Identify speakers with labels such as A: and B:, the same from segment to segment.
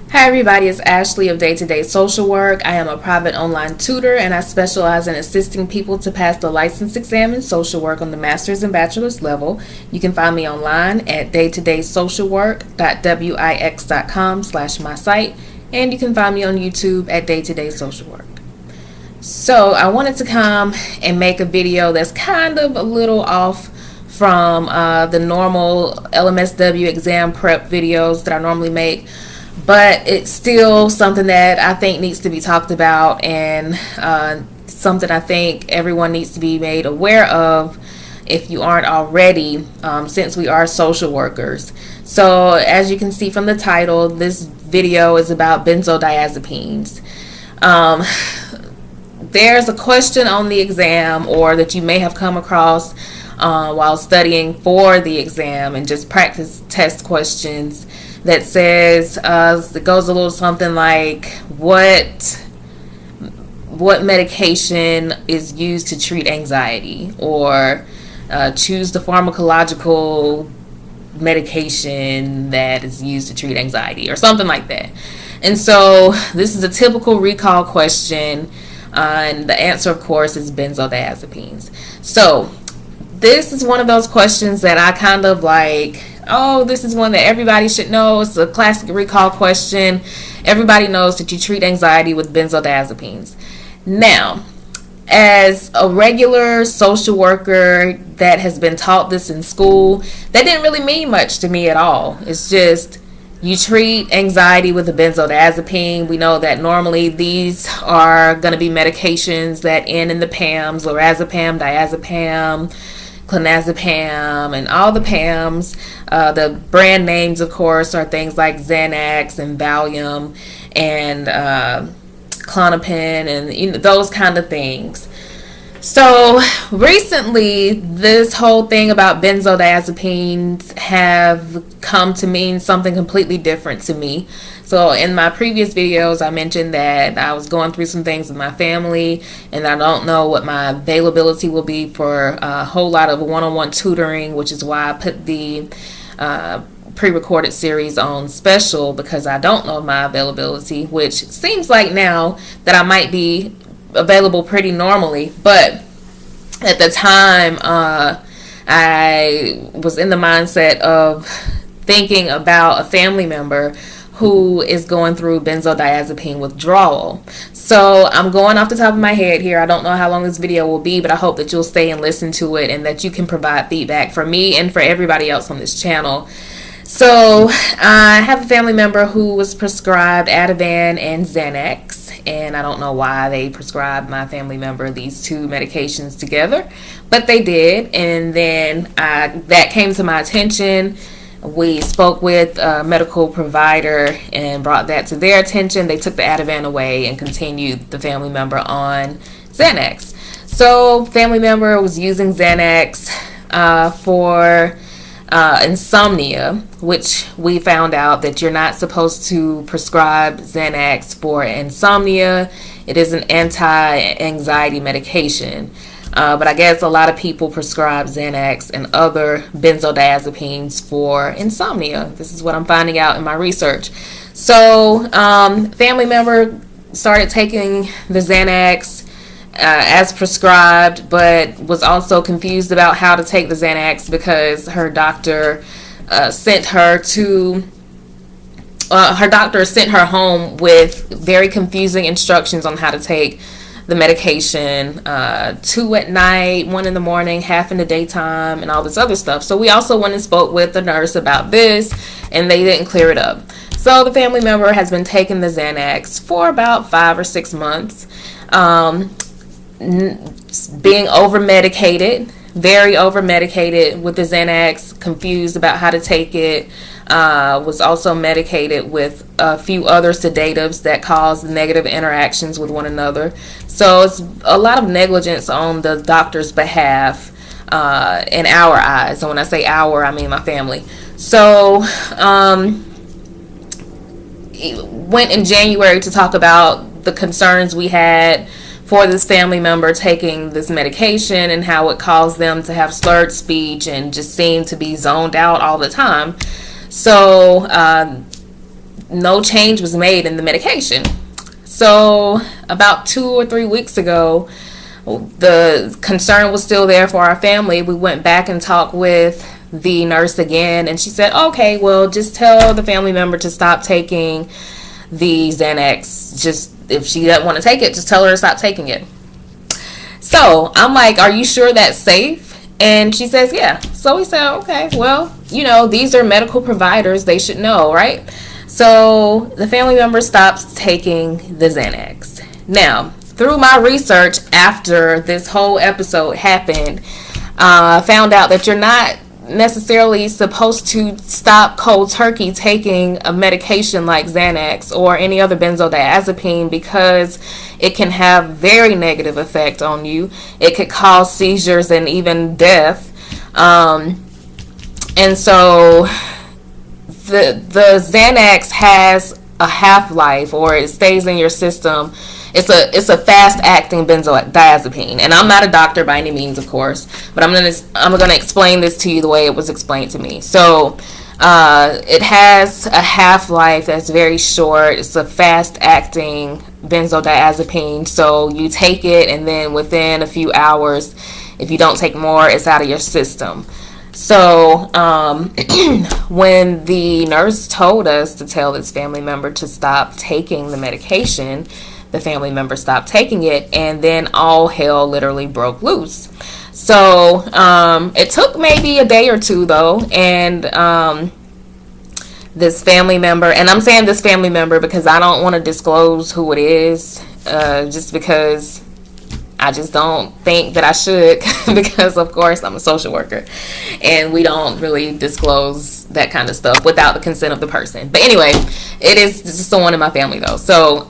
A: Hi everybody, it's Ashley of Day to Day Social Work. I am a private online tutor and I specialize in assisting people to pass the license exam in social work on the master's and bachelor's level. You can find me online at daytodaysocialwork.wix.com/my site, and you can find me on YouTube at Day to Day Social Work. So I wanted to come and make a video that's kind of a little off from the normal LMSW exam prep videos that I normally make. But it's still something that I think needs to be talked about, and something I think everyone needs to be made aware of if you aren't already, since we are social workers. So as you can see from the title, this video is about benzodiazepines. There's a question on the exam, or that you may have come across while studying for the exam and just practice test questions, that says it goes a little something like, what medication is used to treat anxiety, or choose the pharmacological medication that is used to treat anxiety, or something like that. And so this is a typical recall question, and the answer, of course, is benzodiazepines. So this is one of those questions that I kind of like, oh, this is one that everybody should know. It's a classic recall question. Everybody knows that you treat anxiety with benzodiazepines. Now, as a regular social worker that has been taught this in school, that didn't really mean much to me at all. It's just, you treat anxiety with a benzodiazepine. We know that normally these are going to be medications that end in the PAMs, lorazepam, diazepam, clonazepam, and all the PAMs. The brand names, of course, are things like Xanax and Valium and Klonopin, and those kind of things. So recently, this whole thing about benzodiazepines have come to mean something completely different to me. So in my previous videos, I mentioned that I was going through some things with my family, and I don't know what my availability will be for a whole lot of one-on-one tutoring, which is why I put the pre-recorded series on special, because I don't know my availability, which seems like now that I might be available pretty normally. But at the time, I was in the mindset of thinking about a family member who is going through benzodiazepine withdrawal. So I'm going off the top of my head here. I don't know how long this video will be, but I hope that you'll stay and listen to it, and that you can provide feedback for me and for everybody else on this channel. So I have a family member who was prescribed Ativan and Xanax, and I don't know why they prescribed my family member these two medications together, but they did. And then that came to my attention. We spoke with a medical provider and brought that to their attention. They took the Ativan away and continued the family member on Xanax. So family member was using Xanax for insomnia, which we found out that you're not supposed to prescribe Xanax for insomnia. It is an anti-anxiety medication. But I guess a lot of people prescribe Xanax and other benzodiazepines for insomnia. This is what I'm finding out in my research. So family member started taking the Xanax as prescribed, but was also confused about how to take the Xanax because her doctor sent her home with very confusing instructions on how to take the medication, 2 at night, 1 in the morning, half in the daytime, and all this other stuff. So we also went and spoke with the nurse about this, and they didn't clear it up. So the family member has been taking the Xanax for about 5 or 6 months, being over-medicated, very over-medicated with the Xanax, confused about how to take it, was also medicated with a few other sedatives that cause negative interactions with one another. So it's a lot of negligence on the doctor's behalf in our eyes. And when I say our, I mean my family. So went in January to talk about the concerns we had for this family member taking this medication and how it caused them to have slurred speech and just seem to be zoned out all the time. So no change was made in the medication. So about 2 or 3 weeks ago, the concern was still there for our family. We went back and talked with the nurse again, and she said, okay, well, just tell the family member to stop taking the Xanax. Just if she doesn't want to take it, just tell her to stop taking it. So I'm like, are you sure that's safe? And she says, yeah. So we said, okay, well, these are medical providers. They should know, right? So the family member stops taking the Xanax. Now, through my research after this whole episode happened, I found out that you're not necessarily supposed to stop cold turkey taking a medication like Xanax or any other benzodiazepine, because it can have very negative effect on you. It could cause seizures and even death. And so the Xanax has a half-life, or it stays in your system. It's a fast-acting benzodiazepine, and I'm not a doctor by any means, of course, but I'm gonna explain this to you the way it was explained to me. So, it has a half-life that's very short. It's a fast-acting benzodiazepine, so you take it, and then within a few hours, if you don't take more, it's out of your system. So, when the nurse told us to tell this family member to stop taking the medication, the family member stopped taking it, and then all hell literally broke loose. So, it took maybe a day or two, though, and this family member, and I'm saying this family member because I don't want to disclose who it is, just because I just don't think that I should, because of course I'm a social worker and we don't really disclose that kind of stuff without the consent of the person. But anyway, it is just someone in my family though. So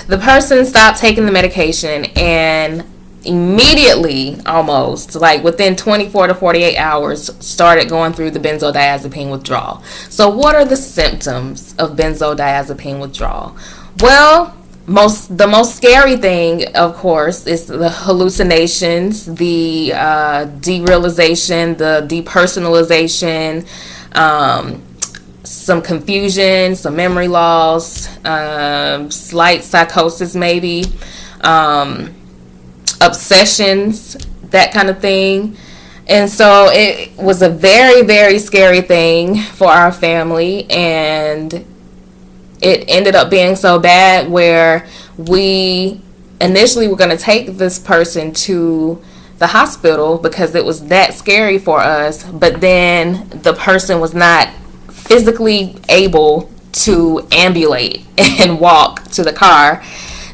A: the person stopped taking the medication, and immediately, almost like within 24 to 48 hours, started going through the benzodiazepine withdrawal. So what are the symptoms of benzodiazepine withdrawal? Well, the most scary thing, of course, is the hallucinations, the derealization, the depersonalization, some confusion, some memory loss, slight psychosis maybe, obsessions, that kind of thing. And so it was a very, very scary thing for our family, and it ended up being so bad where we initially were going to take this person to the hospital because it was that scary for us, but then the person was not physically able to ambulate and walk to the car.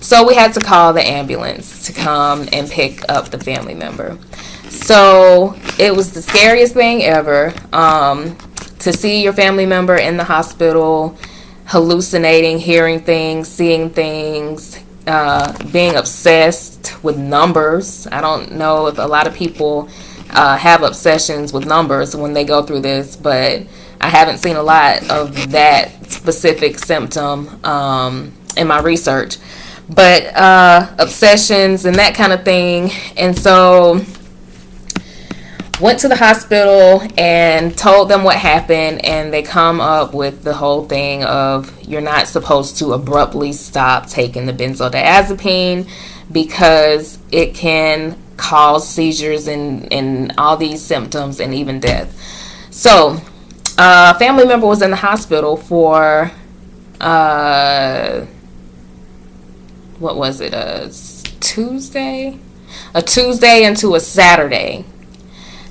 A: So we had to call the ambulance to come and pick up the family member. So it was the scariest thing ever, to see your family member in the hospital, hallucinating, hearing things, seeing things, being obsessed with numbers. I don't know if a lot of people have obsessions with numbers when they go through this, but I haven't seen a lot of that specific symptom in my research. But obsessions and that kind of thing. And so went to the hospital and told them what happened, and they come up with the whole thing of you're not supposed to abruptly stop taking the benzodiazepine because it can cause seizures and all these symptoms and even death. So a family member was in the hospital for what was it, a Tuesday into a Saturday.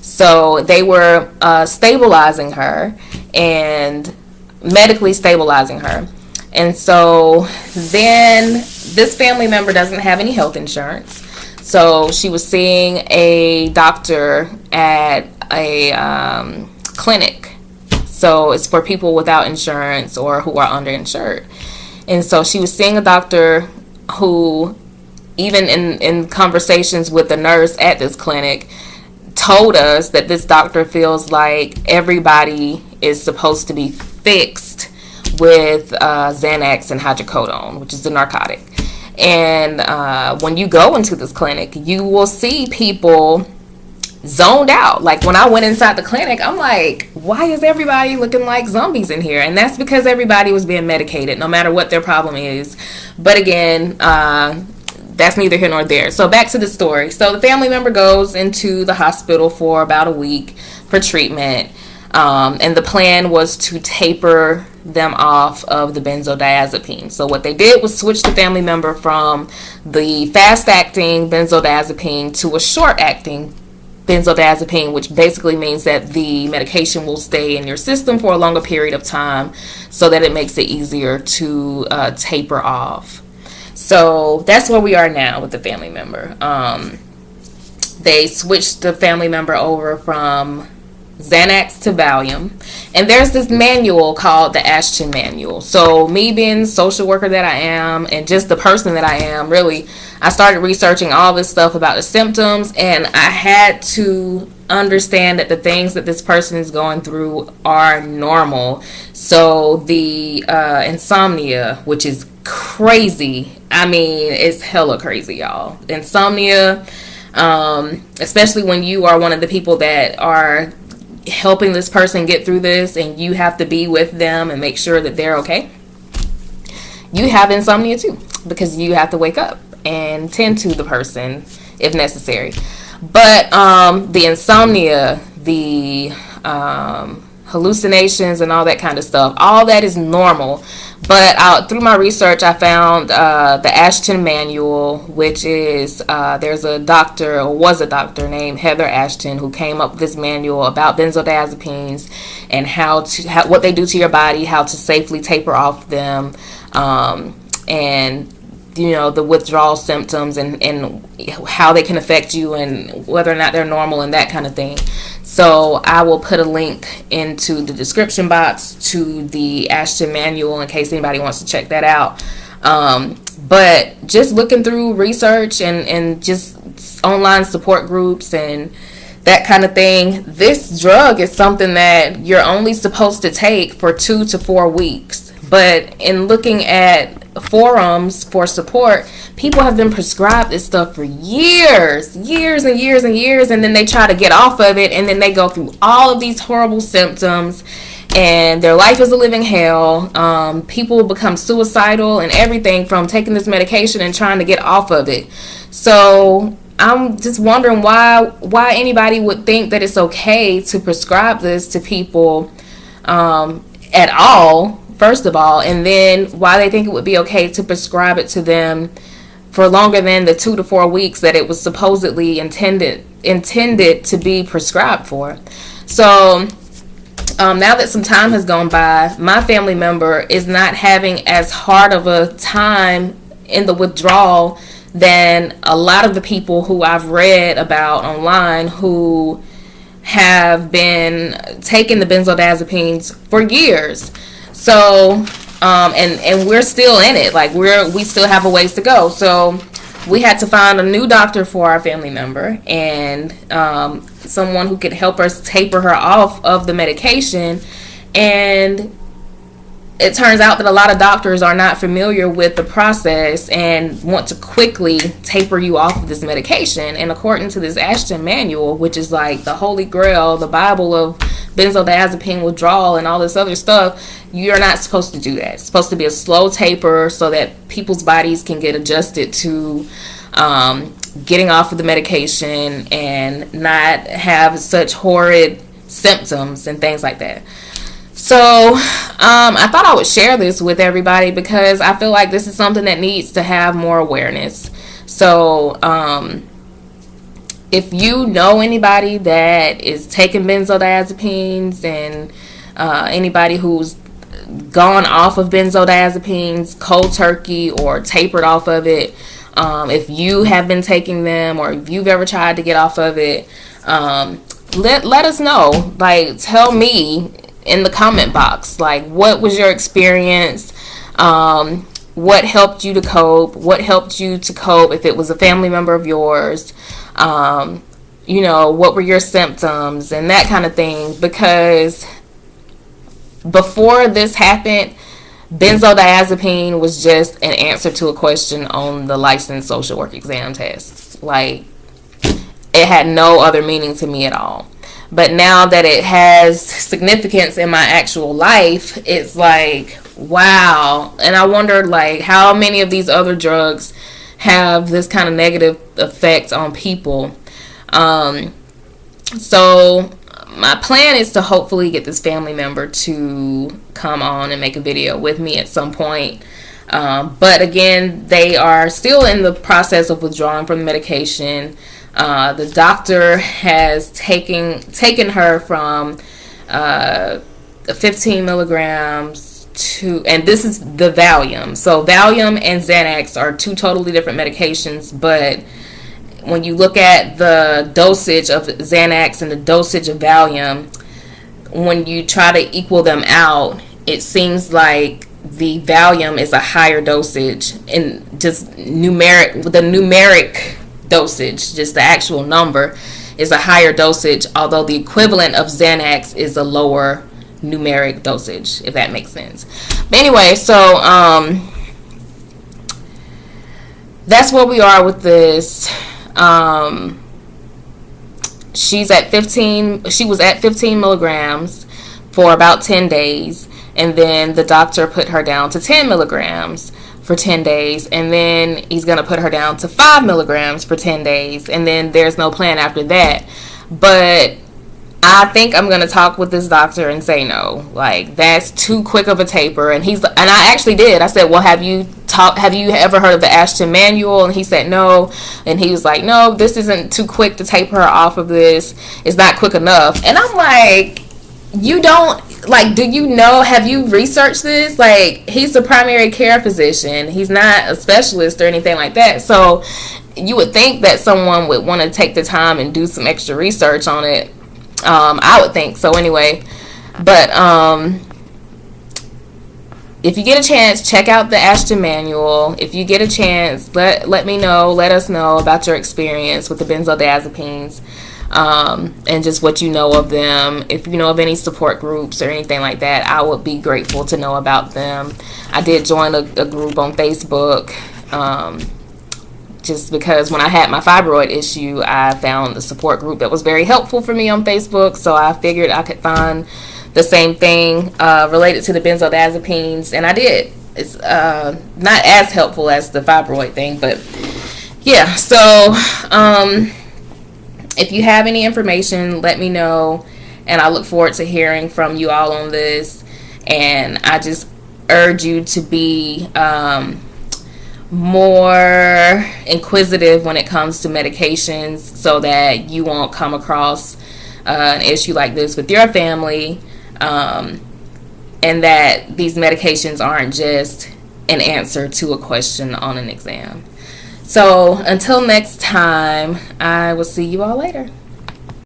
A: So they were stabilizing her and medically stabilizing her. And so then this family member doesn't have any health insurance. So she was seeing a doctor at a clinic. So it's for people without insurance or who are underinsured. And so she was seeing a doctor who, even in conversations with the nurse at this clinic, told us that this doctor feels like everybody is supposed to be fixed with Xanax and hydrocodone, which is a narcotic. And when you go into this clinic, you will see people zoned out. Like when I went inside the clinic, I'm like, why is everybody looking like zombies in here? And that's because everybody was being medicated, no matter what their problem is. But again, that's neither here nor there. So back to the story. So the family member goes into the hospital for about a week for treatment. And the plan was to taper them off of the benzodiazepine. So what they did was switch the family member from the fast-acting benzodiazepine to a short-acting benzodiazepine, which basically means that the medication will stay in your system for a longer period of time so that it makes it easier to taper off. So that's where we are now with the family member. They switched the family member over from Xanax to Valium, and there's this manual called the Ashton manual. So me being the social worker that I am, and just the person that I am, really, I started researching all this stuff about the symptoms, and I had to understand that the things that this person is going through are normal. So the insomnia, which is crazy, I mean, it's hella crazy, y'all. Insomnia, especially when you are one of the people that are helping this person get through this, and you have to be with them and make sure that they're okay. You have insomnia too, because you have to wake up and tend to the person if necessary. But the insomnia, the hallucinations and all that kind of stuff, all that is normal. But through my research, I found the Ashton manual, which is there's a doctor, or was a doctor, named Heather Ashton, who came up with this manual about benzodiazepines and what they do to your body, how to safely taper off them, and the withdrawal symptoms and how they can affect you and whether or not they're normal and that kind of thing. So I will put a link into the description box to the Ashton manual in case anybody wants to check that out. But just looking through research and just online support groups and that kind of thing, this drug is something that you're only supposed to take for 2 to 4 weeks. But in looking at forums for support, people have been prescribed this stuff for years and years and years, and then they try to get off of it, and then they go through all of these horrible symptoms, and their life is a living hell. People become suicidal and everything from taking this medication and trying to get off of it. So I'm just wondering why anybody would think that it's okay to prescribe this to people at all, first of all, and then why they think it would be okay to prescribe it to them for longer than the 2 to 4 weeks that it was supposedly intended to be prescribed for. So now that some time has gone by, my family member is not having as hard of a time in the withdrawal than a lot of the people who I've read about online who have been taking the benzodiazepines for years. So, and we're still in it. Like we still have a ways to go. So we had to find a new doctor for our family member and someone who could help us taper her off of the medication. And it turns out that a lot of doctors are not familiar with the process and want to quickly taper you off of this medication. And according to this Ashton manual, which is like the holy grail, the Bible of benzodiazepine withdrawal and all this other stuff, you're not supposed to do that. It's supposed to be a slow taper so that people's bodies can get adjusted to getting off of the medication and not have such horrid symptoms and things like that. So I thought I would share this with everybody because I feel like this is something that needs to have more awareness. So if you know anybody that is taking benzodiazepines and anybody who's gone off of benzodiazepines cold turkey or tapered off of it, if you have been taking them or if you've ever tried to get off of it, let us know. Like, tell me in the comment box, like, what was your experience? What helped you to cope? What helped you to cope if it was a family member of yours? What were your symptoms and that kind of thing? Because before this happened, benzodiazepine was just an answer to a question on the licensed social work exam test. Like, it had no other meaning to me at all. But now that it has significance in my actual life, it's like, wow. And I wondered, like, how many of these other drugs have this kind of negative effect on people. So my plan is to hopefully get this family member to come on and make a video with me at some point. But again, they are still in the process of withdrawing from the medication. The doctor has taken her from 15 milligrams to, and this is the Valium. So Valium and Xanax are two totally different medications, but when you look at the dosage of Xanax and the dosage of Valium, when you try to equal them out, it seems like the Valium is a higher dosage, and just the numeric dosage, just the actual number, is a higher dosage, although the equivalent of Xanax is a lower numeric dosage, if that makes sense. But anyway, so that's where we are with this. She was at 15 milligrams for about 10 days, and then the doctor put her down to 10 milligrams for 10 days, and then he's going to put her down to 5 milligrams for 10 days, and then there's no plan after that. But I think I'm going to talk with this doctor and say no. Like, that's too quick of a taper. And I actually did. I said, well, have you ever heard of the Ashton manual? And he said no. And he was like, no, this isn't too quick to taper her off of this. It's not quick enough. And I'm like, you don't, like, do you know, have you researched this? Like, he's a primary care physician. He's not a specialist or anything like that. So you would think that someone would want to take the time and do some extra research on it. I would think so anyway. But if you get a chance, check out the Ashton manual. If you get a chance, let us know about your experience with the benzodiazepines, and just what you know of them. If you know of any support groups or anything like that, I would be grateful to know about them. I did join a group on Facebook, just because when I had my fibroid issue, I found a support group that was very helpful for me on Facebook, so I figured I could find the same thing related to the benzodiazepines, and I did. It's not as helpful as the fibroid thing, but yeah. So if you have any information, let me know, and I look forward to hearing from you all on this. And I just urge you to be more inquisitive when it comes to medications, so that you won't come across an issue like this with your family, and that these medications aren't just an answer to a question on an exam. So until next time, I will see you all later.